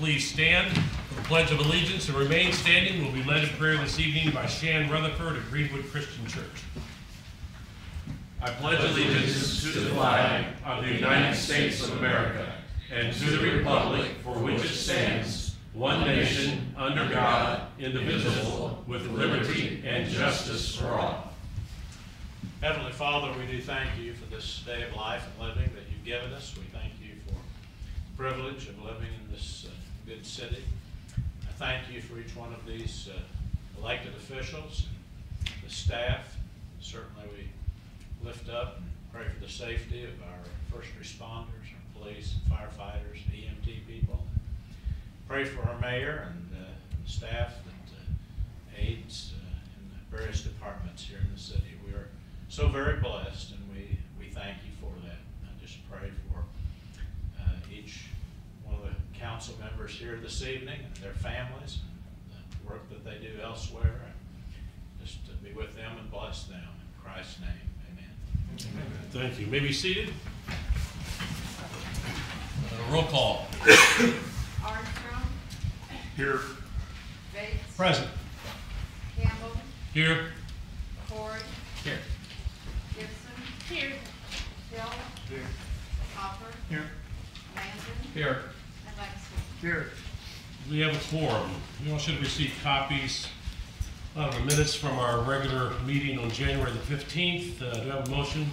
please stand for the Pledge of Allegiance and remain standing. We'll be led in prayer this evening by Shan Rutherford of Greenwood Christian Church. I pledge allegiance to the flag of the United States of America and to the republic for which it stands, one nation, under God, indivisible, with liberty and justice for all. Heavenly Father, we do thank you for this day of life and living that you've given us. We thank you for the privilege of living in this good city. I thank you for each one of these elected officials, the staff. Certainly we lift up and pray for the safety of our first responders, our police, firefighters, EMT people. Pray for our mayor and the staff that aids in the various departments here in the city. We are so very blessed, and we thank you for that. I just pray for each one of the council members here this evening and their families and the work that they do elsewhere. And just to be with them and bless them. In Christ's name, amen. Amen. Thank you. You may be seated. Roll call. Armstrong. Here. Bates. Present. Campbell. Here. Corey. Here. Gibson. Here. Hill. Here. Hopper. Here. Landon. Here. And Lexi. Here. We have a quorum. You all should have received copies of the minutes from our regular meeting on January the 15th. Do you have a motion?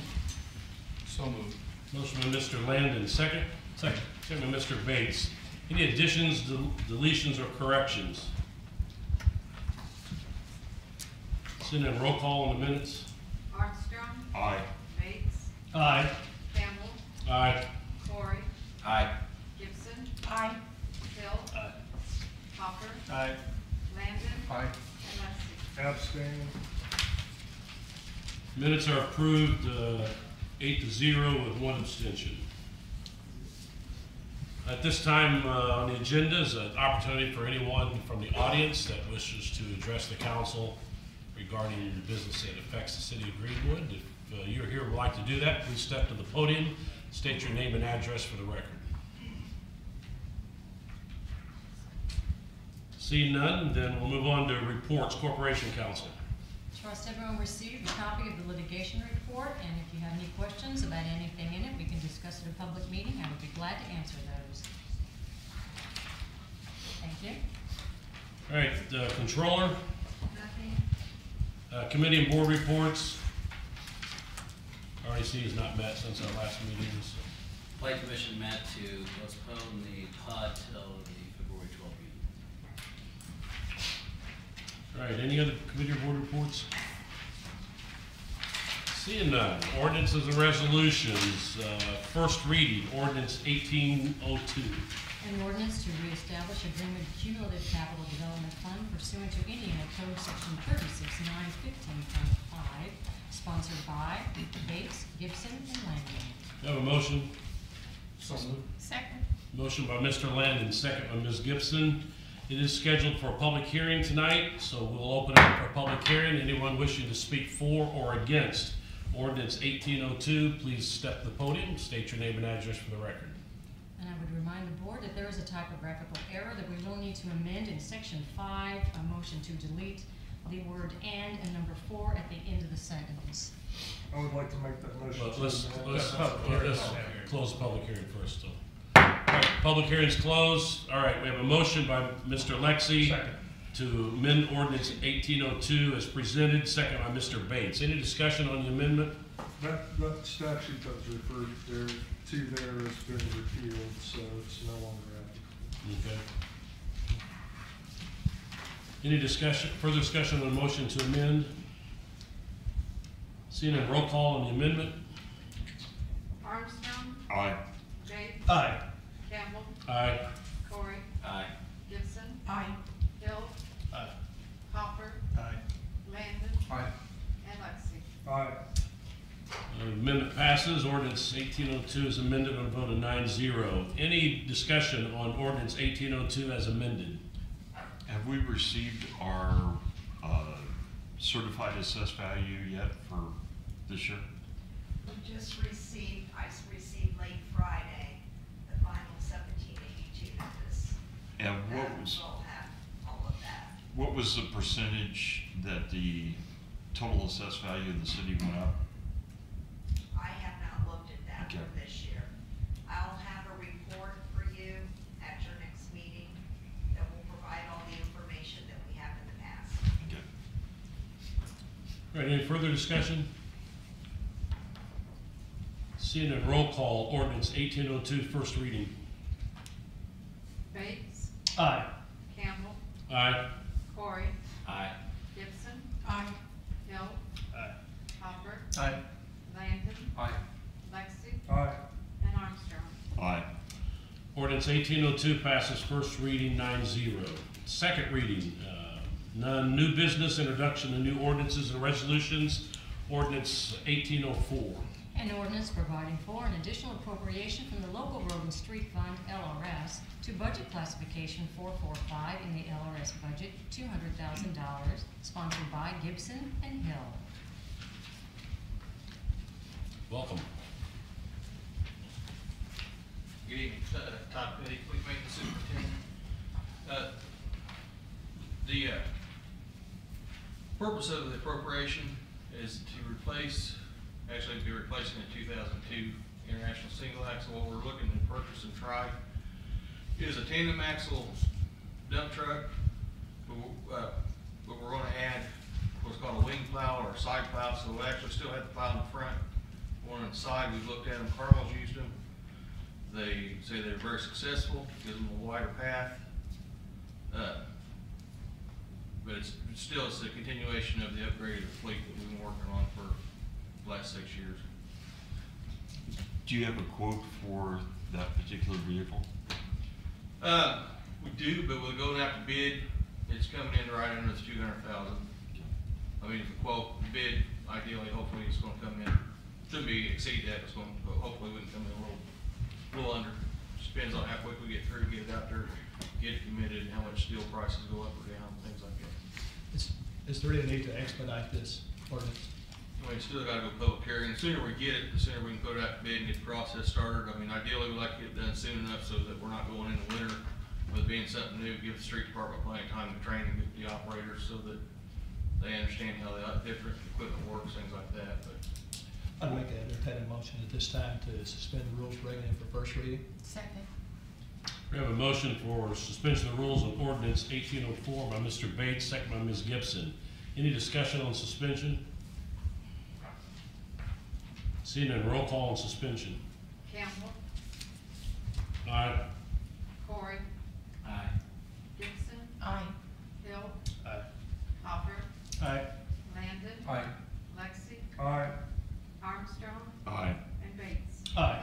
So moved. Motion by Mr. Landon. Second? Second. Second by Mr. Bates. Any additions, deletions, or corrections? Send in roll call on the minutes. Armstrong. Aye. Bates. Aye. Campbell. Aye. Corey. Aye. Gibson. Aye. Hill. Aye. Hopper. Aye. Landon. Aye. And Lexi. Abstain. Minutes are approved 8-0 with one abstention. At this time on the agenda is an opportunity for anyone from the audience that wishes to address the council regarding the business that affects the city of Greenwood. If you're here and would like to do that, please step to the podium, state your name and address for the record. Seeing none, then we'll move on to reports. Corporation Counsel. Trust everyone received a copy of the litigation report, and if you have any questions about anything in it, we can discuss it in a public meeting. I would be glad to answer those. Thank you. All right, Controller, Nothing. Committee and Board reports. REC has not met since our last meeting. Planning Commission met to postpone the PUD till the February 12th meeting. All right, any other committee or board reports? Seeing none. Ordinances and resolutions. First reading, ordinance 1802. An ordinance to reestablish a Greenwood Cumulative Capital Development Fund pursuant to Indiana Code Section 36.915.5, sponsored by Bates, Gibson, and Landon. Do you have a motion? So moved. Second. Motion by Mr. Landon, second by Ms. Gibson. It is scheduled for a public hearing tonight, so we'll open it up for a public hearing. Anyone wishing to speak for or against ordinance 1802, please step to the podium, state your name and address for the record. And I would remind the board that there is a typographical error that we will need to amend in section 5, a motion to delete the word and number 4 at the end of the sentence. I would like to make that motion. Let's close the public hearing first. So. All right, public hearing's closed. All right, we have a motion by Mr. Lexi to amend ordinance 1802 as presented, second by Mr. Bates. Any discussion on the amendment? That statute that was referred there has been repealed, so it's no longer applicable. Okay. Any discussion, further discussion on the motion to amend? Seeing a roll call on the amendment? Armstrong. Aye. Bates. Aye. Campbell. Aye. Corey. Aye. Gibson. Aye. Hill. Aye. Hopper. Aye. Landon. Aye. And Lexi. Aye. Amendment passes. Ordinance 1802 is amended on a vote of 9-0. Any discussion on ordinance 1802 as amended? Have we received our certified assessed value yet for this year? We just received, I received late Friday, the final 1782 that was And what was, We'll have all of that. what was the percentage that the total assessed value of the city went up? I have not looked at that Okay. for this year. I'll have a report for you at your next meeting that will provide all the information that we have in the past. Okay. All right, any further discussion? Seeing a roll call, ordinance 1802, first reading. Bates, Aye. Campbell, Aye. Corey, Aye. Gibson, Aye. Hill, Aye. Hopper, Aye. Landon, Aye. Lexi, Aye. and Armstrong. Aye. Ordinance 1802 passes first reading 9-0. Second reading, none. New business, introduction of new ordinances and resolutions. Ordinance 1804. An ordinance providing for an additional appropriation from the Local Road and Street Fund, LRS, to budget classification 445 in the LRS budget, $200,000, sponsored by Gibson and Hill. Welcome. Good evening, Todd Petty, Fleet Maintenance Superintendent. The purpose of the appropriation is to replace, actually be replacing a 2002 International Single Axle. What we're looking to purchase and try is a tandem axle dump truck, but we're gonna add what's called a wing plow or a side plow, so we'll actually still have the plow in the front. One on the side, we've looked at them, Carl's used them. They say they're very successful, gives them a wider path. But it's a continuation of the upgrade of the fleet that we've been working on for the last 6 years. Do you have a quote for that particular vehicle? We do, but we're going out to bid. It's coming in right under the 200,000. I mean, the quote, the bid, ideally, hopefully it's gonna come in, should be exceed that, it's gonna, but hopefully we can come in a little under. Just depends on how quick we get through, get it out there, get it committed, and how much steel prices go up or down, things like that. Is there any need to expedite this ordinance? I mean, still gotta go public hearing. The sooner we get it, the sooner we can put it out to bid and get the process started. I mean, ideally, we'd like to get it done soon enough so that we're not going into winter with it being something new, give the street department plenty of time to train and get the operators so that they understand how the different equipment works, things like that, but. I'd make that entertain a motion at this time to suspend the rules regulating for first reading. Second. We have a motion for suspension of the rules on ordinance 1804 by Mr. Bates, second by Ms. Gibson. Any discussion on suspension? Seeing none, roll call on suspension. Campbell, Aye. Corey, Aye. Gibson, Aye. Hill, Aye. Hopper, Aye. Landon, Aye. Lexi, Aye. Armstrong, Aye. and Bates. Aye.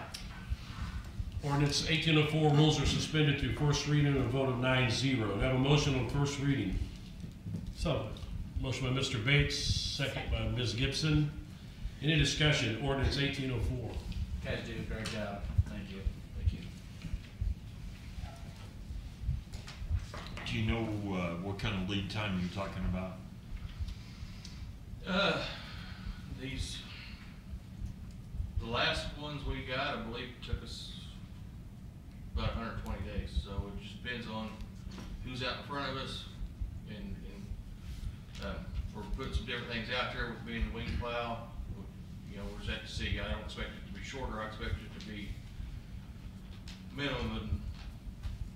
Ordinance 1804 rules are suspended through first reading and a vote of 9-0. We have a motion on first reading. So, Motion by Mr. Bates, second by Ms. Gibson. Any discussion? Ordinance 1804. Guys do a great job. Thank you. Thank you. Do you know, what kind of lead time you're talking about? The last ones we got, I believe, took us about 120 days, so it just depends on who's out in front of us, and we're putting some different things out there with being the wing plow. You know, we're just have to see. I don't expect it to be shorter. I expect it to be minimum of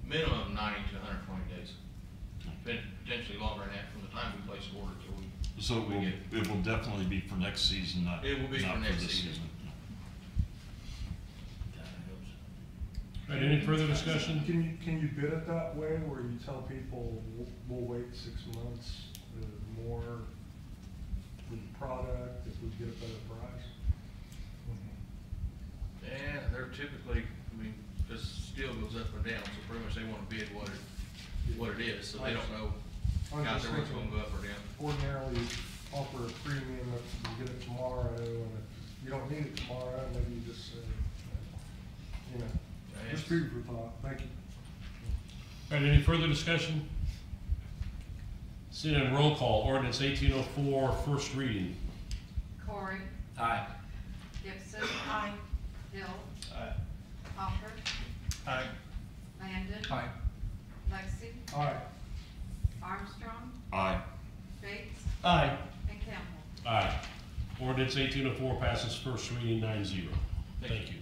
90 to 120 days. Potentially longer than that from the time we place the order till we. So we get it will definitely be for next season, not, It will be not for next this season. God, I hope so. All right, any further discussion? Can you bid it that way, where you tell people, we'll wait 6 months, more for the product, if we get a better price? Yeah, they're typically, I mean, because steel goes up and down, so pretty much they want to bid what it is, so they don't know I'm how just they're going thinking, to go up or down. ordinarily offer a premium if you get it tomorrow, and if you don't need it tomorrow, maybe you just say, you know, just food for thought. Thank you. All right, any further discussion? Seeing none, roll call. Ordinance 1804, first reading. Corey, Aye. Gibson, Aye. Hill, Aye. Hopper, Aye. Landon, Aye. Lexi, Aye. Armstrong, Aye. Bates, Aye. and Campbell. Aye. Ordinance 1804 passes first reading 9-0. Thank you.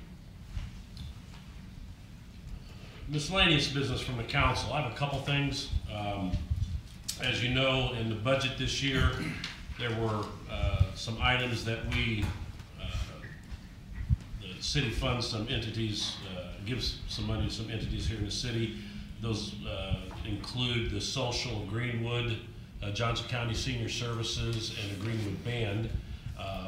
Miscellaneous business from the council. I have a couple things. As you know, in the budget this year, there were some items that the city funds some entities, gives some money to some entities here in the city. Those include the Social Greenwood, Johnson County Senior Services, and the Greenwood Band.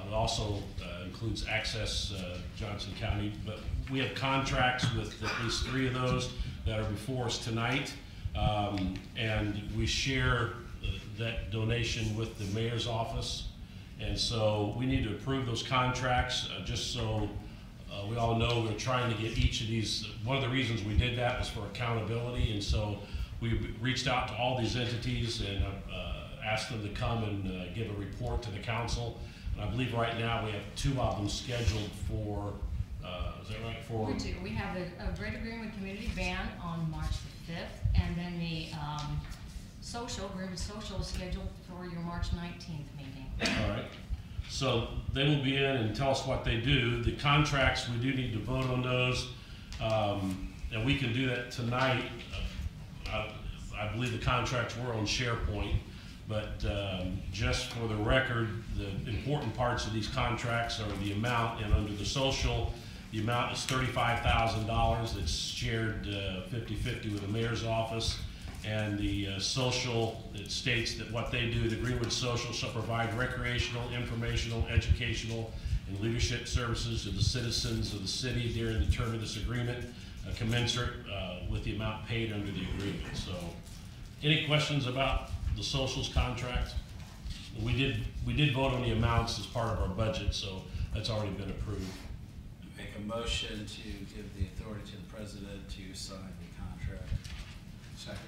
It also includes Access Johnson County, but we have contracts with at least 3 of those that are before us tonight. And we share that donation with the mayor's office. And so we need to approve those contracts, just so we all know we're trying to get each of these. One of the reasons we did that was for accountability. And so we reached out to all these entities and asked them to come and give a report to the council. And I believe right now we have 2 of them scheduled for, is that right? We do. We have the Greater Greenwood Community Band on March the 5th, and then the Greenwood Social is scheduled for your March 19th meeting. All right. So they will be in and tell us what they do. The contracts, we do need to vote on those. And we can do that tonight. I believe the contracts were on SharePoint, but just for the record, the important parts of these contracts are the amount, and under the social, the amount is $35,000. It's shared 50-50 with the mayor's office. And the social, it states that what they do, the Greenwood Social shall provide recreational, informational, educational, and leadership services to the citizens of the city during the term of this agreement, commensurate with the amount paid under the agreement. So, any questions about the socials contract? We did vote on the amounts as part of our budget, so that's already been approved. Make a motion to give the authority to the president to sign the contract. Second.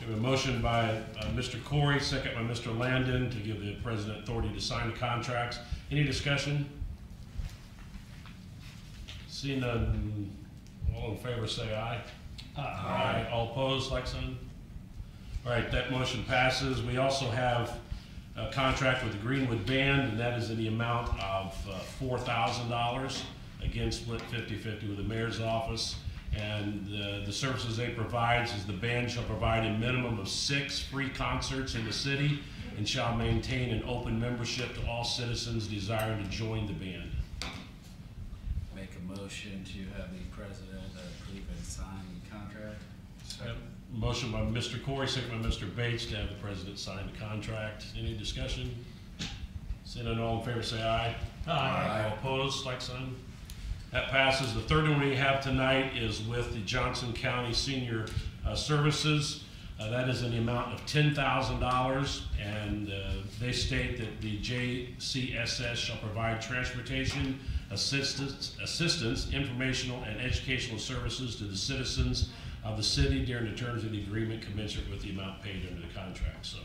We have a motion by Mr. Corey, second by Mr. Landon, to give the president authority to sign the contracts. Any discussion? Seeing none, all in favor say aye. Aye. All opposed, like sign? All right, that motion passes. We also have a contract with the Greenwood Band, and that is in the amount of $4,000. Again, split 50-50 with the mayor's office. And the services they provide is the band shall provide a minimum of 6 free concerts in the city and shall maintain an open membership to all citizens desiring to join the band. Make a motion to have the president approve and sign the contract. Second. Motion by Mr. Corey, second by Mr. Bates to have the president sign the contract. Any discussion? Seeing none, all in favor say aye. Aye. All opposed, like sign? That passes. The third one we have tonight is with the Johnson County Senior Services. That is in the amount of $10,000, and they state that the JCSS shall provide transportation, assistance, informational, and educational services to the citizens of the city during the terms of the agreement commensurate with the amount paid under the contract. So,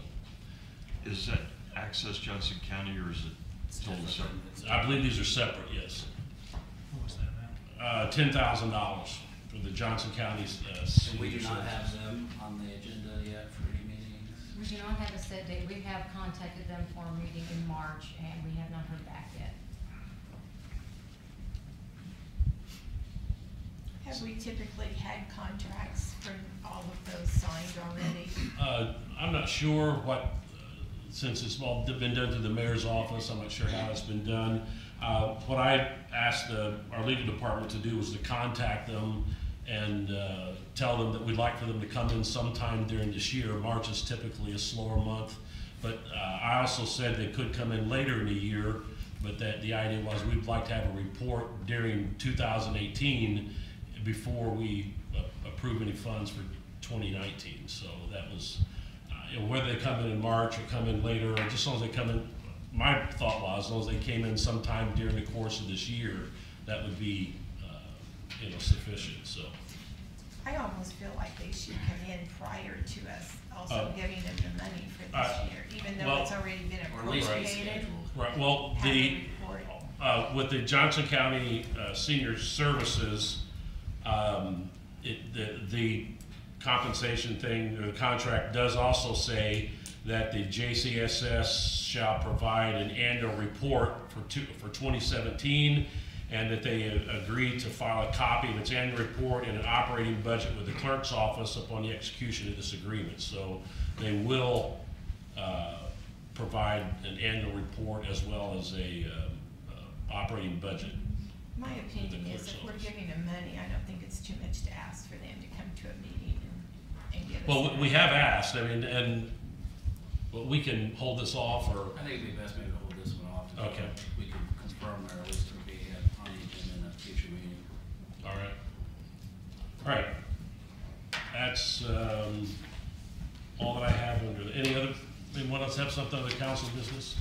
Is that Access Johnson County, or is it totally separate? I believe these are separate, yes. What was that amount? $10,000 for the Johnson County We Senior do not Services. have them on the agenda yet for any meetings. We do not have a set date. We have contacted them for a meeting in March, and we have not heard back yet. Have we typically had contracts for all of those signed already? I'm not sure what, since it's all been done through the mayor's office, I'm not sure how it's been done. What I asked our legal department to do was to contact them and tell them that we'd like for them to come in sometime during this year. March is typically a slower month, but I also said they could come in later in the year, but that the idea was we'd like to have a report during 2018 before we approve any funds for 2019. So that was, whether they come in March or come in later, or just as long as they come in, my thought was, as long as they came in sometime during the course of this year, that would be, sufficient, so. I almost feel like they should come in prior to us also giving them the money for this year, even though it's already been Or at least be appropriated. scheduled. Right, well, Have a report. with the Johnson County Senior Services, compensation thing, the contract does also say that the JCSS shall provide an annual report for 2017, and that they agreed to file a copy of its annual report and an operating budget with the clerk's office upon the execution of this agreement. So they will provide an annual report as well as a operating budget. My opinion is if we're giving them money, I don't think it's too much to ask for them to come to a meeting and give us. Well, we have asked, I mean, and well, we can hold this off, or, I think it'd be best maybe to hold this one off. Okay. We can confirm or at least it'll be on the agenda in a future meeting. all right. All right. That's all that I have under, anyone else have something under council business?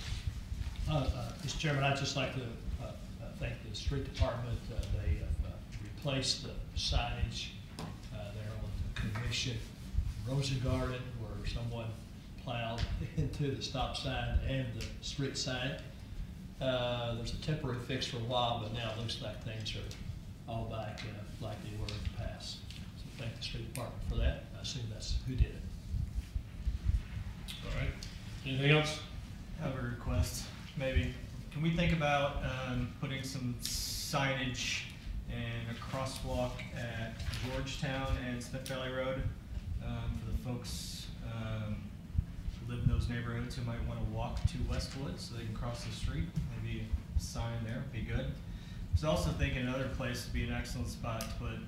Mr. Chairman, I'd just like to thank the street department. They have replaced the signage there on the Commission Rosengarten, where someone plowed into the stop sign and the street sign. There's a temporary fix for a while, but now it looks like things are all back like they were in the past. So thank the street department for that. I assume that's who did it. All right. Anything else? I have a request, maybe. Can we think about putting some signage and a crosswalk at Georgetown and Smith Valley Road for the folks who live in those neighborhoods who might want to walk to Westwood so they can cross the street? Maybe a sign there would be good. I was also thinking another place would be an excellent spot to put,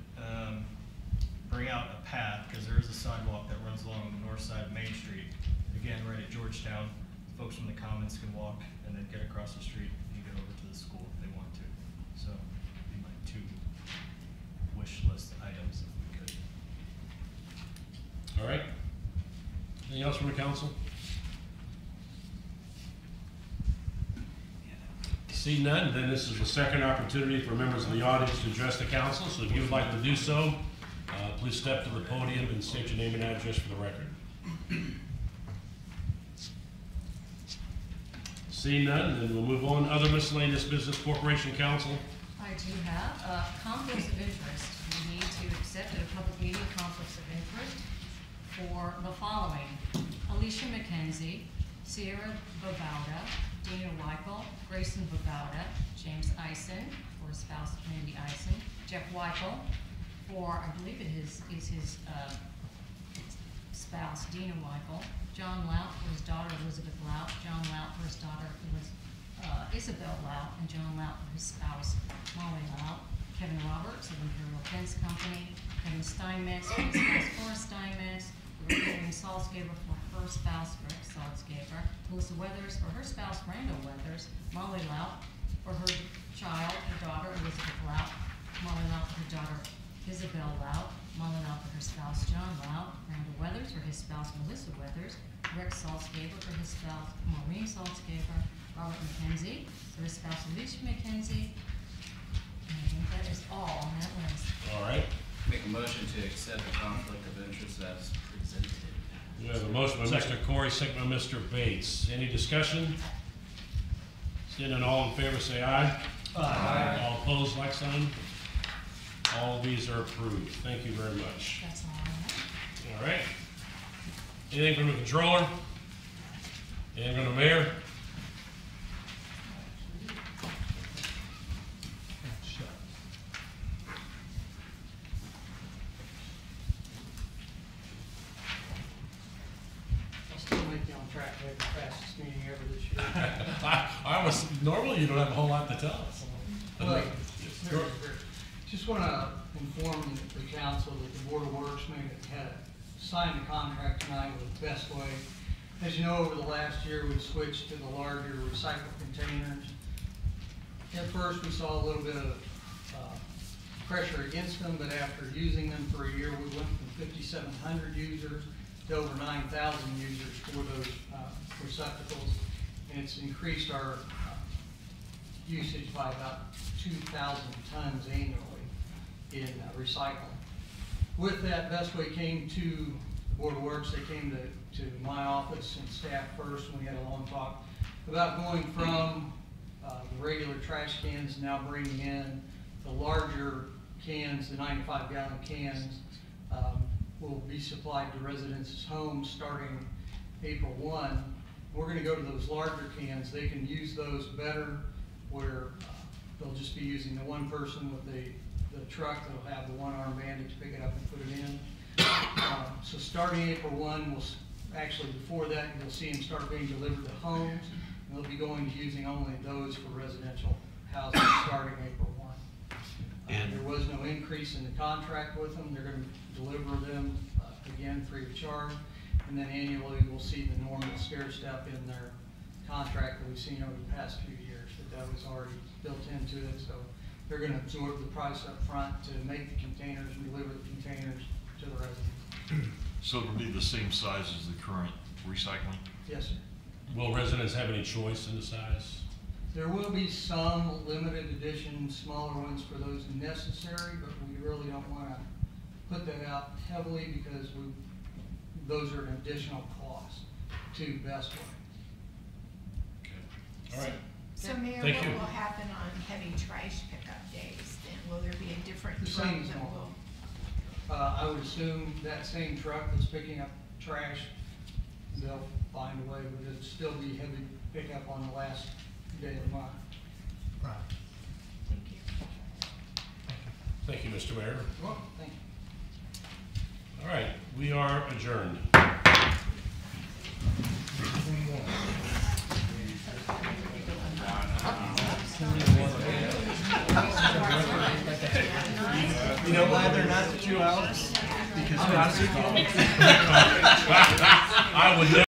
bring out a path, because there is a sidewalk that runs along the north side of Main Street. Again, right at Georgetown, folks from the Commons can walk and then get across the street and get over to the school if they want to. So, that'd be my 2 wish list items if we could. All right. Anything else from the council? See none, then this is the second opportunity for members of the audience to address the council. So if you would like to do so, please step to the podium and state your name and address for the record. See none, then we'll move on. Other miscellaneous business, Corporation Council. I do have conflicts of interest. We need to accept at a public meeting conflicts of interest for the following: Alicia McKenzie, Sierra Bavauda, Dina Weichel, Grayson Bavauda, James Eisen, for his spouse Randy Eisen, Jeff Weichel, for, I believe it is his spouse Dina Weichel, John Lout for his daughter Elizabeth Lout, John Lout for his daughter Isabel Lout, and John Lout for his spouse Molly Lout, Kevin Roberts of Imperial Fence Company, Kevin Steinmetz for his spouse Forrest Steinmetz, Karen Salzgeber for her spouse Rick Salzgeber, Melissa Weathers for her spouse Randall Weathers, Molly Lout for her child, her daughter Elizabeth Lout, Molly Lout for her daughter Isabel Lout, Molly Lout for her spouse John Lout, Randall Weathers for his spouse Melissa Weathers, Rick Salzgeber for his spouse Maureen Salzgeber, Robert McKenzie for his spouse Alicia McKenzie. And I think that is all on that list. All right. Make a motion to accept the conflict of interest as presented. We have a motion by Mr. Corey, second by Mr. Bates. Any discussion? Seeing none, all in favor say aye. Aye. All opposed, like sign. All of these are approved. Thank you very much. That's all I have. All right. Anything from the controller? Anything from the mayor? Still make you on track to have the fastest meeting ever this year. I was, normally you don't have a whole lot to tell us. Well, just want to inform the council that the Board of Works had signed a contract tonight with Best Way. As you know, over the last year, we switched to the larger recycled containers. At first, we saw a little bit of pressure against them, but after using them for a year, we went from 5,700 users to over 9,000 users for those receptacles. And it's increased our usage by about 2,000 tons annually in recycling. With that, Best Way came to the Board of Works. They came to my office and staff first, and we had a long talk about going from the regular trash cans, now bringing in the larger cans, the 95-gallon cans. will be supplied to residents' homes starting April 1. We're gonna go to those larger cans. They can use those better where they'll just be using the one person with the truck that'll have the one-arm bandage, pick it up and put it in. So starting April 1, actually before that, you'll see them start being delivered to homes. And they'll be going to using only those for residential housing starting April 1. And- There was no increase in the contract with them. They're gonna deliver them again free of charge. And then annually, we'll see the normal stair step in their contract that we've seen over the past few years, that was already built into it. So they're gonna absorb the price up front to make the containers and deliver the containers to the residents. So it'll be the same size as the current recycling? Yes, sir. Will residents have any choice in the size? There will be some limited edition, smaller ones for those necessary, but we really don't wanna put that out heavily because those are an additional cost to Best Way. Okay. All right. So Mayor, Thank what you. will happen on heavy trash pickup days then? Will there be a different The truck same that as will? I would assume that same truck that's picking up trash, they'll find a way, but it'd still be heavy pickup on the last day of the month. Right. Thank you. Thank you, Mr. Mayor. Well, thank you. All right, we are adjourned. You know why they're not 2 hours? Because I would never.